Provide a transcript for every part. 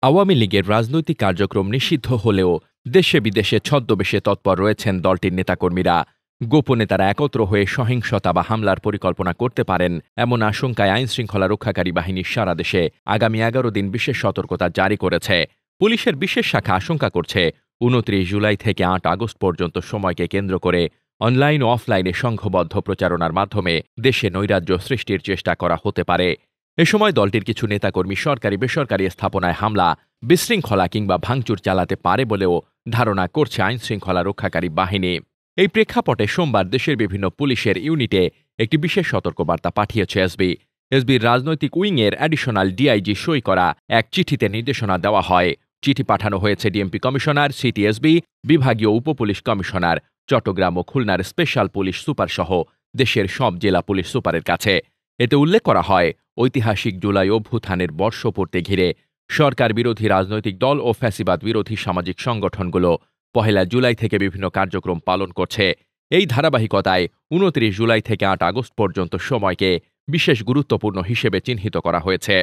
আওয়ামী লীগের রাজনৈতিক কার্যক্রম নিষিদ্ধ হলেও দেশে বিদেশে ছদ্মবেশে তৎপর রয়েছেন দলটির নেতাকর্মীরা। গোপনে তারা একত্র হয়ে সহিংসতা বা হামলার পরিকল্পনা করতে পারেন এমন আশঙ্কায় আইনশৃঙ্খলা রক্ষাকারী বাহিনী সারা দেশে আগামী ১১ দিন বিশেষ সতর্কতা জারি করেছে। পুলিশের বিশেষ শাখা আশঙ্কা করছে ২৯ জুলাই থেকে ৮ আগস্ট পর্যন্ত সময়কে কেন্দ্র করে অনলাইন ও অফলাইনে সংঘবদ্ধ প্রচারণার মাধ্যমে দেশে নৈরাজ্য সৃষ্টির চেষ্টা করা হতে পারে। এ সময় দলটির কিছু নেতাকর্মী সরকারি বেসরকারি স্থাপনায় হামলা, বিশৃঙ্খলা কিংবা ভাঙচুর চালাতে পারে বলেও ধারণা করছে আইনশৃঙ্খলা রক্ষাকারী বাহিনী। এই প্রেক্ষাপটে সোমবার দেশের বিভিন্ন পুলিশের ইউনিটে একটি বিশেষ সতর্কবার্তা পাঠিয়েছে এসবি। এসবির রাজনৈতিক উইংয়ের অ্যাডিশনাল ডিআইজি সই করা এক চিঠিতে নির্দেশনা দেওয়া হয়। চিঠি পাঠানো হয়েছে ডিএমপি কমিশনার, সিটি এসবি, বিভাগীয় উপপুলিশ কমিশনার, চট্টগ্রাম ও খুলনার স্পেশাল পুলিশ সুপার সহ দেশের সব জেলা পুলিশ সুপারের কাছে। এতে উল্লেখ করা হয়, ঐতিহাসিক জুলাই অভ্যুত্থানের বর্ষপূর্তি ঘিরে সরকার বিরোধী রাজনৈতিক দল ও ফ্যাসিবাদ বিরোধী সামাজিক সংগঠনগুলো ১ জুলাই থেকে বিভিন্ন কার্যক্রম পালন করছে। এই ধারাবাহিকতায় ২৯ জুলাই থেকে ৮ আগস্ট পর্যন্ত সময়কে বিশেষ গুরুত্বপূর্ণ হিসেবে চিহ্নিত করা হয়েছে।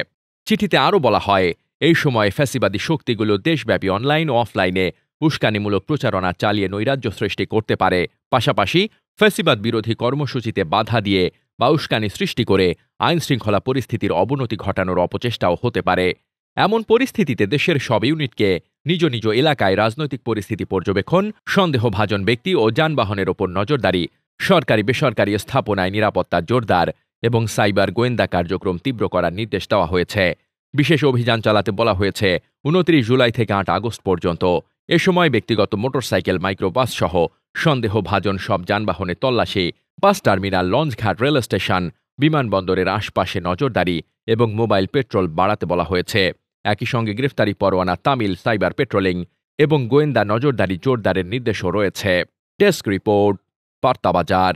চিঠিতে আরও বলা হয়, এই সময়ে ফ্যাসিবাদী শক্তিগুলো দেশব্যাপী অনলাইন ও অফলাইনে উস্কানিমূলক প্রচারণা চালিয়ে নৈরাজ্য সৃষ্টি করতে পারে। পাশাপাশি ফ্যাসিবাদ বিরোধী কর্মসূচিতে বাধা দিয়ে বা উস্কানি সৃষ্টি করে আইনশৃঙ্খলা পরিস্থিতির অবনতি ঘটানোর অপচেষ্টাও হতে পারে। এমন পরিস্থিতিতে দেশের সব ইউনিটকে নিজ নিজ এলাকায় রাজনৈতিক পরিস্থিতি পর্যবেক্ষণ, সন্দেহভাজন ব্যক্তি ও যানবাহনের ওপর নজরদারি, সরকারি বেসরকারি স্থাপনায় নিরাপত্তা জোরদার এবং সাইবার গোয়েন্দা কার্যক্রম তীব্র করার নির্দেশ দেওয়া হয়েছে। বিশেষ অভিযান চালাতে বলা হয়েছে ২৯ জুলাই থেকে ৮ আগস্ট পর্যন্ত। এ সময় ব্যক্তিগত মোটরসাইকেল, মাইক্রোবাস সহ সন্দেহভাজন সব যানবাহনে তল্লাশি, বাস টার্মিনাল, লঞ্চঘাট, রেল স্টেশন, বিমানবন্দরের আশপাশে নজরদারি এবং মোবাইল পেট্রোল বাড়াতে বলা হয়েছে। একই সঙ্গে গ্রেফতারি পরোয়ানা তামিল, সাইবার পেট্রোলিং এবং গোয়েন্দা নজরদারি জোরদারের নির্দেশও রয়েছে। Desk report, বার্তাবাজার।